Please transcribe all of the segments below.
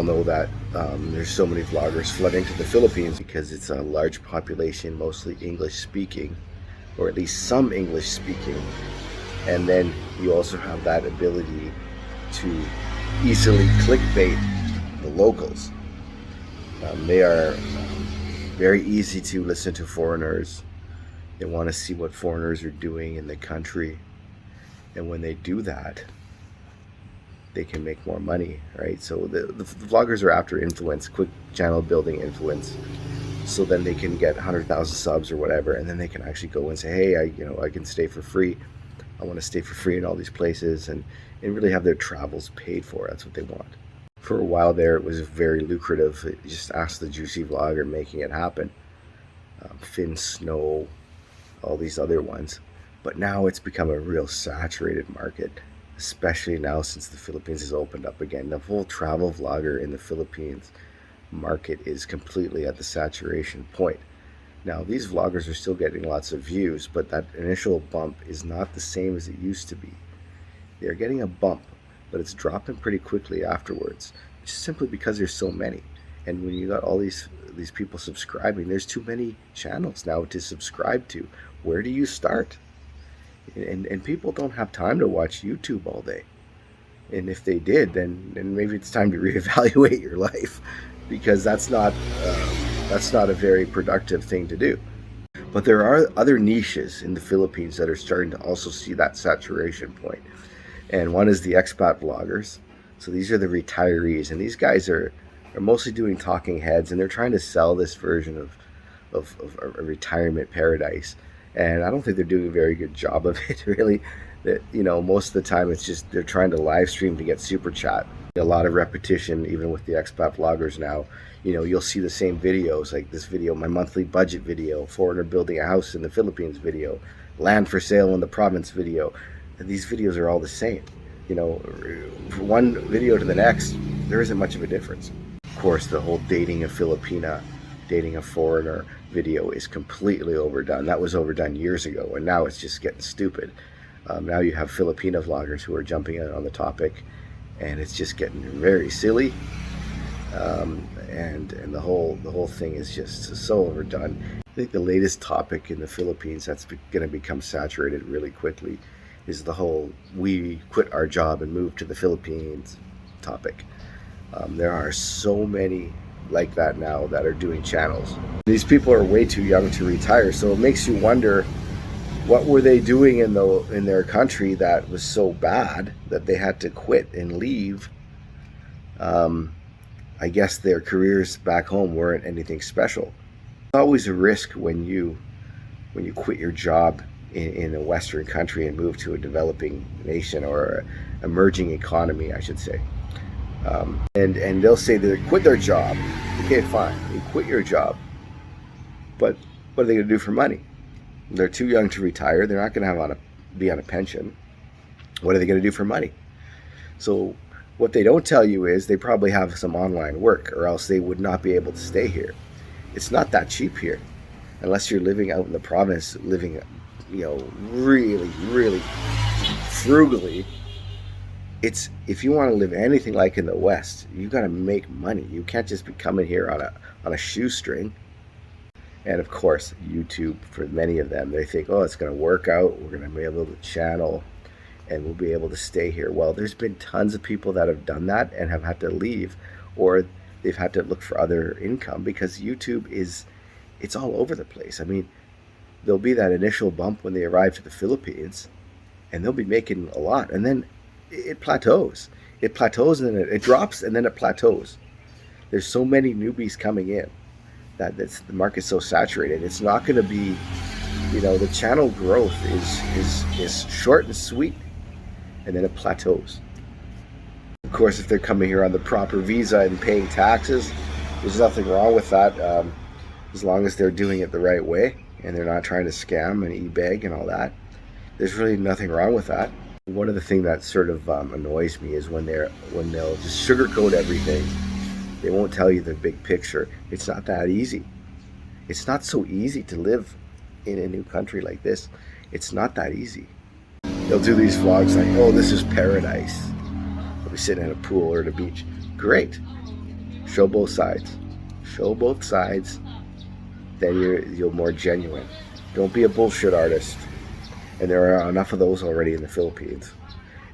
all know that there's so many vloggers flooding to the Philippines because it's a large population, mostly English speaking, or at least some English speaking. And then you also have that ability to easily clickbait the locals. They are very easy to listen to foreigners. They want to see what foreigners are doing in the country. And when they do that, they can make more money, right? So the vloggers are after influence, quick channel building influence. So then they can get 100,000 subs or whatever, and then they can actually go and say, hey, I can stay for free. I want to stay for free in all these places, and really have their travels paid for. That's what they want. For a while there, it was very lucrative. Just ask the juicy vlogger making it happen. Finn Snow, all these other ones. But now it's become a real saturated market, especially now since the Philippines has opened up again. The whole travel vlogger in the Philippines market is completely at the saturation point. Now, these vloggers are still getting lots of views, but that initial bump is not the same as it used to be. They're getting a bump, but it's dropping pretty quickly afterwards, just simply because there's so many. And when you got all these people subscribing, there's too many channels now to subscribe to. Where do you start? And people don't have time to watch YouTube all day. And if they did, then maybe it's time to reevaluate your life, because that's not a very productive thing to do. But there are other niches in the Philippines that are starting to also see that saturation point. And one is the expat bloggers. So these are the retirees, and these guys are mostly doing talking heads, and they're trying to sell this version of a retirement paradise. And I don't think they're doing a very good job of it, really. That, most of the time it's just they're trying to live stream to get super chat. A lot of repetition, even with the expat vloggers now. You'll see the same videos, like this video, my monthly budget video, foreigner building a house in the Philippines video, land for sale in the province video. And these videos are all the same. From one video to the next, there isn't much of a difference. Of course, the whole dating a Filipina, dating a foreigner video is completely overdone. That was overdone years ago, and now it's just getting stupid. Now you have Filipina vloggers who are jumping in on the topic, and it's just getting very silly. And the whole thing is just so overdone. I think the latest topic in the Philippines that's going to become saturated really quickly is the whole we quit our job and move to the Philippines topic. There are so many like that now that are doing channels. These people are way too young to retire, so it makes you wonder, what were they doing in their country that was so bad that they had to quit and leave? I guess their careers back home weren't anything special. It's always a risk when you quit your job in a Western country and move to a developing nation, or emerging economy, I should say. And they'll say they quit their job. Okay, fine, you quit your job, but what are they going to do for money? They're too young to retire. They're not going to be on a pension. What are they going to do for money? So what they don't tell you is they probably have some online work, or else they would not be able to stay here. It's not that cheap here, unless you're living out in the province, living, really, really frugally. If you want to live anything like in the West, you got to make money. You can't just be coming here on a shoestring. And of course, YouTube, for many of them, they think, oh, it's going to work out. We're going to be able to channel, and we'll be able to stay here. Well, there's been tons of people that have done that and have had to leave, or they've had to look for other income, because YouTube it's all over the place. I mean, there'll be that initial bump when they arrive to the Philippines, and they'll be making a lot, and then it plateaus. It plateaus, and then it drops, and then it plateaus. There's so many newbies coming in that the market's so saturated. It's not going to be, the channel growth is short and sweet, and then it plateaus. Of course, if they're coming here on the proper visa and paying taxes, there's nothing wrong with that, as long as they're doing it the right way and they're not trying to scam and e-beg and all that. There's really nothing wrong with that. One of the things that sort of annoys me is when they'll just sugarcoat everything. They won't tell you the big picture. It's not that easy. It's not so easy to live in a new country like this. It's not that easy. They'll do these vlogs like, oh, this is paradise. We'll be sitting at a pool or at a beach. Great. Show both sides. Show both sides. Then you're more genuine. Don't be a bullshit artist. And there are enough of those already in the Philippines.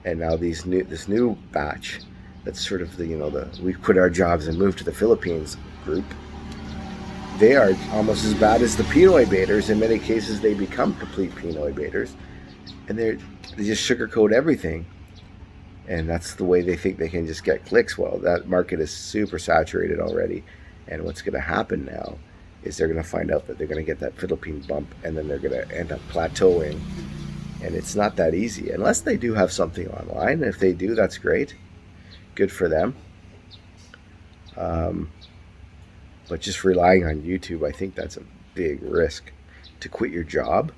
And now this new batch, that's sort of the we quit our jobs and moved to the Philippines group. They are almost as bad as the pinoy baiters. In many cases, they become complete pinoy baiters, and they just sugarcoat everything. And that's the way they think they can just get clicks. Well, that market is super saturated already. And what's going to happen now is they're going to find out that they're going to get that Philippine bump, and then they're going to end up plateauing. And it's not that easy, unless they do have something online. If they do, that's great. Good for them. But just relying on YouTube, I think that's a big risk. To quit your job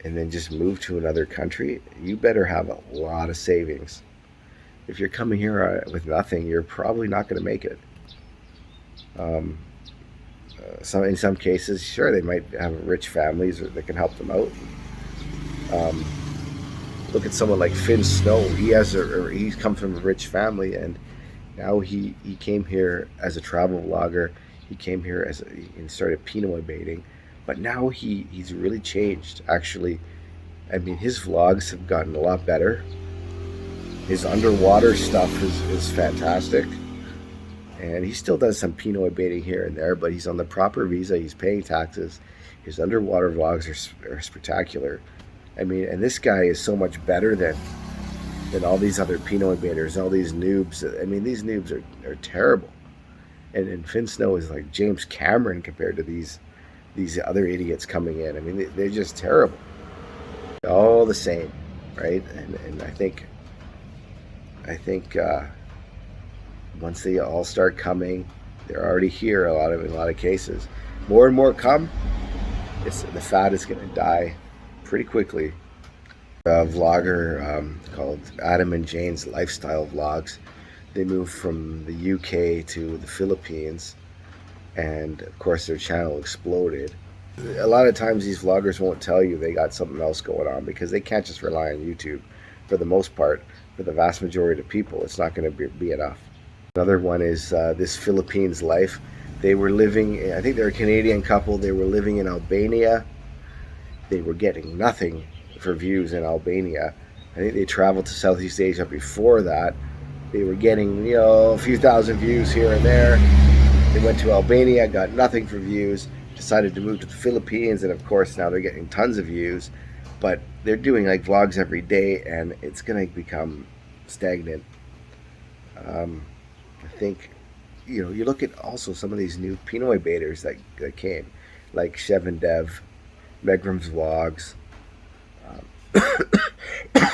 and then just move to another country, you better have a lot of savings. If you're coming here with nothing, you're probably not going to make it. In some cases, sure, they might have rich families that can help them out. Look at someone like Finn Snow. He's come from a rich family, and now he came here as a travel vlogger. He came here and started pinoy baiting, but now he's really changed. Actually, I mean, his vlogs have gotten a lot better. His underwater stuff is fantastic. And he still does some pinoy baiting here and there, but he's on the proper visa. He's paying taxes. His underwater vlogs are spectacular. I mean, and this guy is so much better than all these other pinoy baiters, all these noobs. I mean, these noobs are terrible. And Finn Snow is like James Cameron compared to these other idiots coming in. I mean, they're just terrible. All the same, right? And I think once they all start coming, they're already here. In a lot of cases, more and more come. The fad is going to die pretty quickly. A vlogger called Adam and Jane's Lifestyle Vlogs. They moved from the UK to the Philippines, and of course their channel exploded. A lot of times these vloggers won't tell you they got something else going on, because they can't just rely on YouTube. For the most part, for the vast majority of people, it's not going to be enough. Another one is this Philippines life. They were living, I think they're a Canadian couple, they were living in Albania. They were getting nothing for views in Albania. I think they traveled to Southeast Asia before that. They were getting, a few thousand views here and there. They went to Albania, got nothing for views, decided to move to the Philippines, and of course now they're getting tons of views. But they're doing like vlogs every day, and it's going to become stagnant. I think, you look at also some of these new pinoy baiters that came, like Chev and Dev, Megram's Vlogs,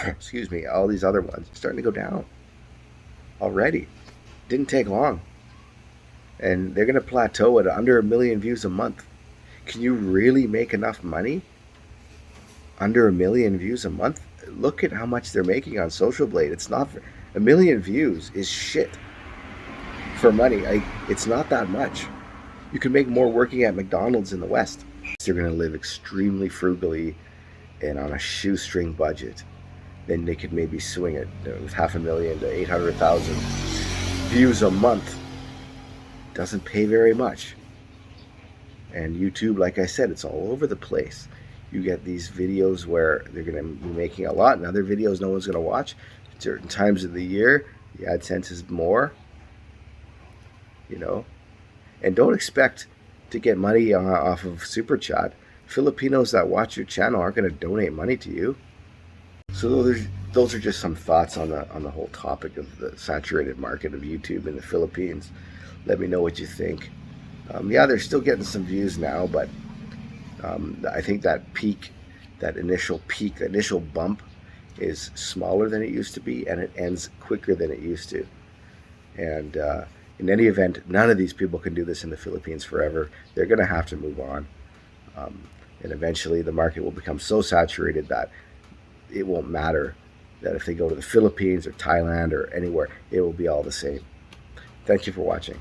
excuse me, all these other ones are starting to go down already. Didn't take long. And they're going to plateau at under 1 million views a month. Can you really make enough money? Under 1 million views a month? Look at how much they're making on Social Blade. It's not, 1 million views is shit for money. It's not that much. You can make more working at McDonald's in the West. They're going to live extremely frugally and on a shoestring budget. Then they could maybe swing it with 500,000 to 800,000 views a month. Doesn't pay very much. And YouTube, like I said, it's all over the place. You get these videos where they're going to be making a lot, and other videos no one's going to watch. At certain times of the year, the AdSense is more. And don't expect to get money off of Super Chat. Filipinos that watch your channel aren't going to donate money to you. So those are just some thoughts on the whole topic of the saturated market of YouTube in the Philippines. Let me know what you think. Yeah, they're still getting some views now, but I think that initial bump is smaller than it used to be, and it ends quicker than it used to. And in any event, none of these people can do this in the Philippines forever. They're going to have to move on. And eventually the market will become so saturated that it won't matter that if they go to the Philippines or Thailand or anywhere, it will be all the same. Thank you for watching.